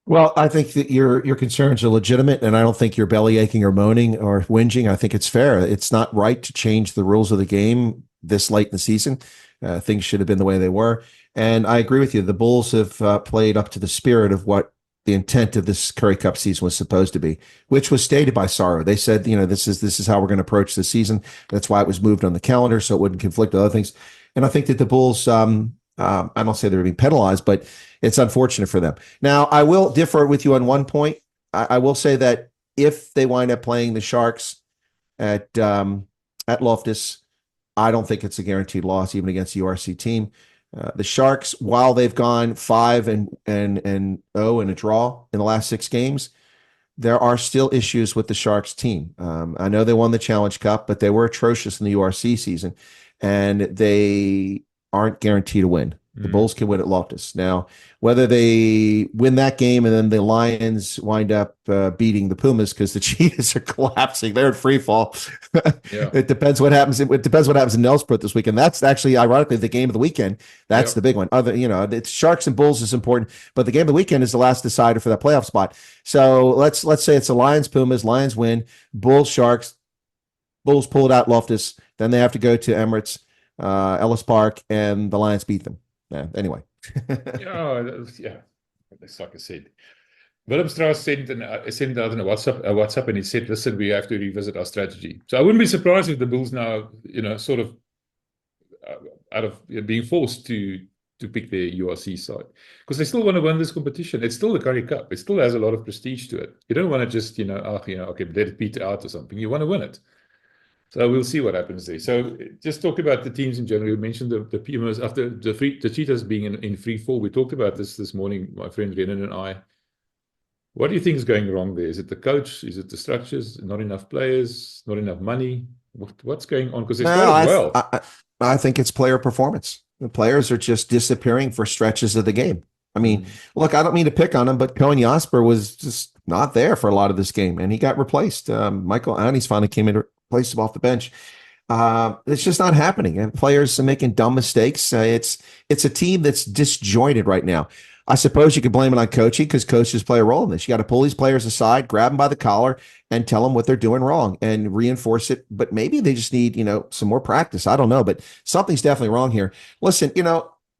Well, I think that your concerns are legitimate, and I don't think you're belly aching or moaning or whinging. I think it's fair. It's not right to change the rules of the game this late in the season. Things should have been the way they were. And I agree with you. The Bulls have played up to the spirit of what the intent of this Currie Cup season was supposed to be, which was stated by Saro. They said, this is how we're going to approach the season. That's why it was moved on the calendar, so it wouldn't conflict with other things. And I think that the Bulls, I don't say they're being penalized, but it's unfortunate for them. Now, I will differ with you on one point. I will say that if they wind up playing the Sharks at Loftus, I don't think it's a guaranteed loss, even against the URC team. The Sharks, while they've gone 5-0 in a draw in the last 6 games, there are still issues with the Sharks team. I know they won the Challenge Cup, but they were atrocious in the URC season, and they aren't guaranteed to win. The Bulls can win at Loftus. Now, whether they win that game and then the Lions wind up beating the Pumas because the Cheetahs are collapsing, they're in free fall. Yeah. It depends what happens. It depends what happens in Ellispark this weekend. That's actually, ironically, the game of the weekend. That's the big one. It's Sharks and Bulls is important, but the game of the weekend is the last decider for that playoff spot. So let's say it's the Lions Pumas. Lions win. Bulls Sharks. Bulls pull it out Loftus. Then they have to go to Emirates, Ellispark, and the Lions beat them. Yeah, anyway. That's like I said. Willem Strauss sent out in a WhatsApp, and he said, listen, we have to revisit our strategy. So I wouldn't be surprised if the Bulls now, sort of out of being forced to pick their URC side, because they still want to win this competition. It's still the Currie Cup. It still has a lot of prestige to it. You don't want to just, okay, let it beat out or something. You want to win it. So we'll see what happens there. So just talk about the teams in general. You mentioned the Pumas after the Cheetahs being in free fall. We talked about this morning, my friend Renan and I. What do you think is going wrong there? Is it the coach? Is it the structures? Not enough players? Not enough money? What's going on? Because they started well. I think it's player performance. The players are just disappearing for stretches of the game. I mean, look, I don't mean to pick on him, but Cohen Jasper was just not there for a lot of this game, and he got replaced. Michael Annis finally came in to replace him off the bench. It's just not happening, and players are making dumb mistakes. It's a team that's disjointed right now. I suppose you could blame it on coaching, because coaches play a role in this. You got to pull these players aside, grab them by the collar, and tell them what they're doing wrong and reinforce it. But maybe they just need, some more practice. I don't know, but something's definitely wrong here. Listen,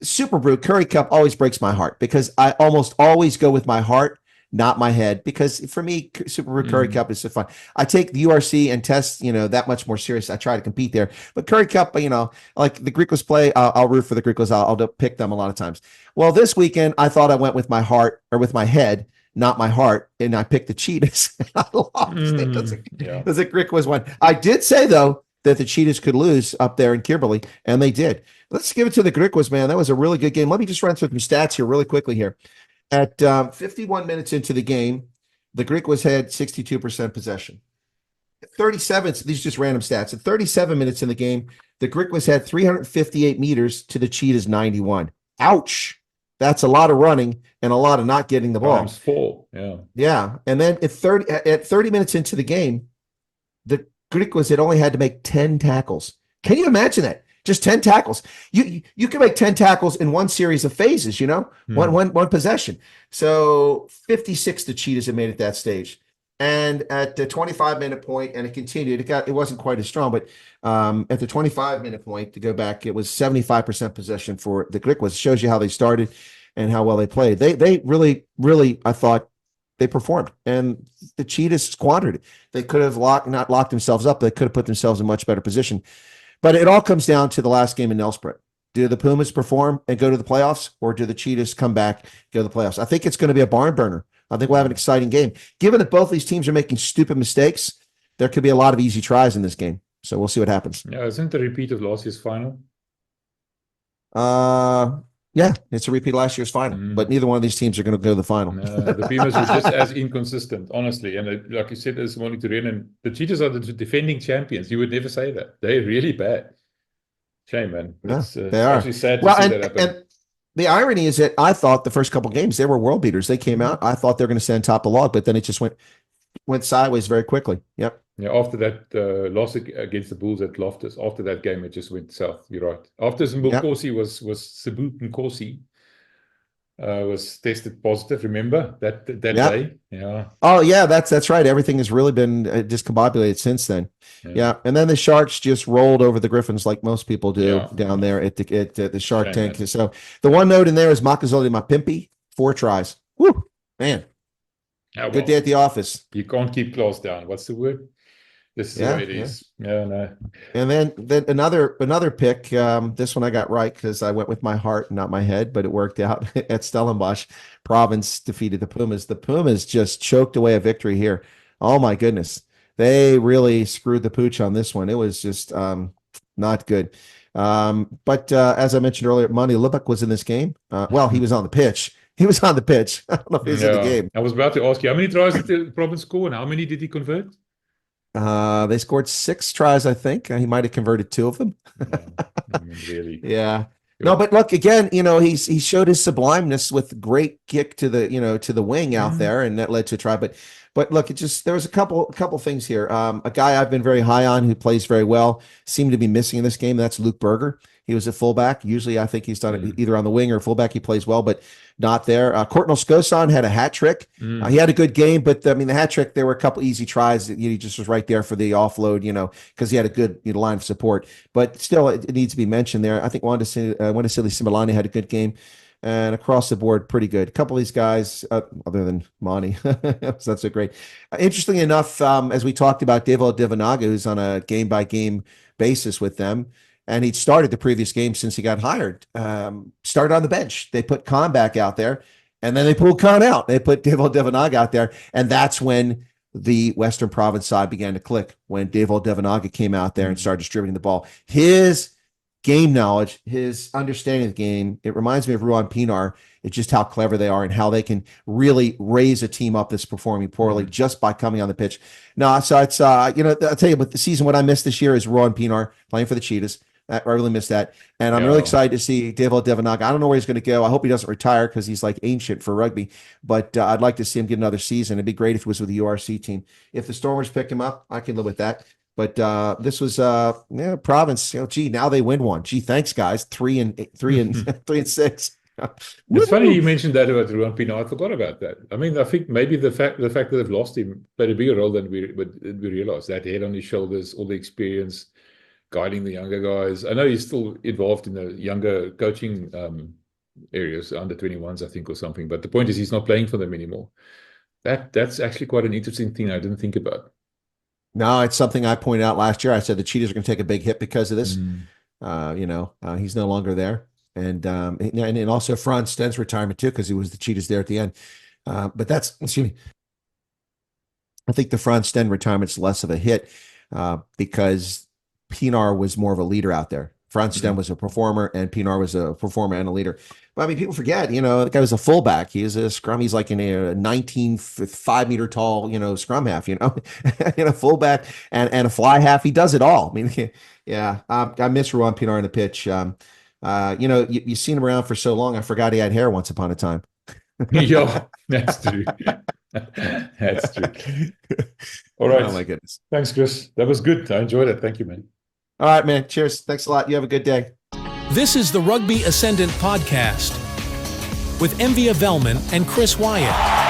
Super Brew Currie Cup always breaks my heart, because I almost always go with my heart, not my head, because for me, Super Brew Currie Cup is so fun. I take the URC and test, that much more serious. I try to compete there, but Currie Cup, like the Griquas play, I'll root for the Griquas. I'll pick them a lot of times. Well, this weekend, I thought I went with my heart, or with my head, not my heart, and I picked the Cheetahs. I lost it. That's a Griquas one. I did say, though, that the Cheetahs could lose up there in Kimberley, and they did. Let's give it to the Griquas, man. That was a really good game. Let me just run through some stats here really quickly here. At 51 minutes into the game, the Griquas had 62% possession. 37, these are just random stats. At 37 minutes in the game, the Griquas had 358 meters to the Cheetahs 91. Ouch. That's a lot of running and a lot of not getting the ball. Times 4. Yeah. Yeah. And then at 30 minutes into the game, the Griquas had only had to make 10 tackles. Can you imagine that? Just 10 tackles. You can make 10 tackles in one series of phases, one possession. So 56 the Cheetahs had made at that stage. And at the 25-minute point, and it continued, it wasn't quite as strong, but at the 25-minute point, to go back, it was 75% possession for the Griquas. Shows you how they started and how well they played. They really, really, I thought, they performed, and the Cheetahs squandered it. They could have not locked themselves up. They could have put themselves in much better position. But it all comes down to the last game in Ellispark. Do the Pumas perform and go to the playoffs, or do the Cheetahs come back, go to the playoffs? I think it's going to be a barn burner. I think we'll have an exciting game. Given that both these teams are making stupid mistakes, there could be a lot of easy tries in this game. So we'll see what happens. Yeah, isn't it a repeat of last year's final? Yeah, it's a repeat of last year's final, but neither one of these teams are going to go to the final. The Pumas were just as inconsistent, honestly. And like you said this morning to Renan, the Cheetahs are the defending champions. You would never say that. They're really bad. Shame, man. It's, they are. Actually sad to see that happen. And the irony is that I thought the first couple games, they were world beaters. They came out. I thought they were going to stand top of the log, but then it just went sideways very quickly. Yep. Yeah, after that loss against the Bulls at Loftus, after that game, it just went south. You're right. After Nkosi Sabu Nkosi was tested positive. Remember that day? Yeah. Oh yeah, that's right. Everything has really been discombobulated since then. Yeah, and then the Sharks just rolled over the Griffins like most people do down there at the Shark Tank. Man. So the one note in there is Makazole Mapimpi, 4 tries. Woo, man. Good day at the office. You can't keep claws down. What's the word? This is the way it is. Yeah, no. And then another pick. This one I got right because I went with my heart, not my head, but it worked out. At Stellenbosch, Province defeated the Pumas. The Pumas just choked away a victory here. Oh my goodness, they really screwed the pooch on this one. It was just not good. But as I mentioned earlier, Monty Lubbock was in this game. Well, he was on the pitch. He was on the pitch. I don't know if he was in the game. I was about to ask you, how many tries did the Province score and how many did he convert? They scored 6 tries, I think. He might have converted 2 of them. Really? Yeah. No, but look, again, he showed his sublimeness with great kick to the wing out there, and that led to a try. But look, there was a couple things here. A guy I've been very high on who plays very well seemed to be missing in this game. That's Luke Berger. He was a fullback. Usually I think he's done it either on the wing or fullback. He plays well, but not there. Courtnall Skosan had a hat trick. He had a good game, but I mean, the hat trick, there were a couple easy tries that he just was right there for the offload, because he had a good line of support. But still, it needs to be mentioned there. I think Wandasili Similani had a good game. And across the board, pretty good. A couple of these guys, other than Monty, that's so great. Interestingly enough, as we talked about, Devo Devanaga, who's on a game-by-game basis with them, and he'd started the previous game since he got hired, started on the bench. They put Khan back out there, and then they pulled Khan out. They put Devo Devanaga out there, and that's when the Western Province side began to click, when Devo Devanaga came out there and started distributing the ball. His game knowledge, his understanding of the game, it reminds me of Ruan Pinar. It's just how clever they are and how they can really raise a team up that's performing poorly just by coming on the pitch. No, so it's I'll tell you, with the season, what I missed this year is Ruan Pinar playing for the Cheetahs. I really missed that. And I'm really excited to see Devo Devanaga. I don't know where he's going to go. I hope he doesn't retire because he's like ancient for rugby. But I'd like to see him get another season. It'd be great if it was with the URC team. If the Stormers pick him up, I can live with that. But this was Province. Now they win one. Gee, thanks guys. 3 and 6. It's funny you mentioned that about Ruan Pinar. I forgot about that. I mean, I think maybe the fact that they've lost him played a bigger role than we realized. That head on his shoulders, all the experience, guiding the younger guys. I know he's still involved in the younger coaching areas, under 21s, I think, or something. But the point is, he's not playing for them anymore. That's actually quite an interesting thing I didn't think about. No, it's something I pointed out last year. I said the Cheetahs are going to take a big hit because of this. He's no longer there. And also Franz Sten's retirement too, because he was the Cheetahs there at the end. But excuse me. I think the Franz Sten retirement's less of a hit because Pinar was more of a leader out there. Franz Sten was a performer, and Pinar was a performer and a leader. But I mean, people forget, the guy was a fullback. He is a scrum. He's like in a 5-meter tall, scrum half, fullback and a fly half. He does it all. I mean, yeah, I miss Ruan Pinar on the pitch. You've seen him around for so long. I forgot he had hair once upon a time. Yeah, that's true. That's true. All right. Oh my goodness. Thanks, Chris. That was good. I enjoyed it. Thank you, man. All right, man. Cheers. Thanks a lot. You have a good day. This is the Rugby Ascendant podcast with Envia Velman and Chris Wyatt.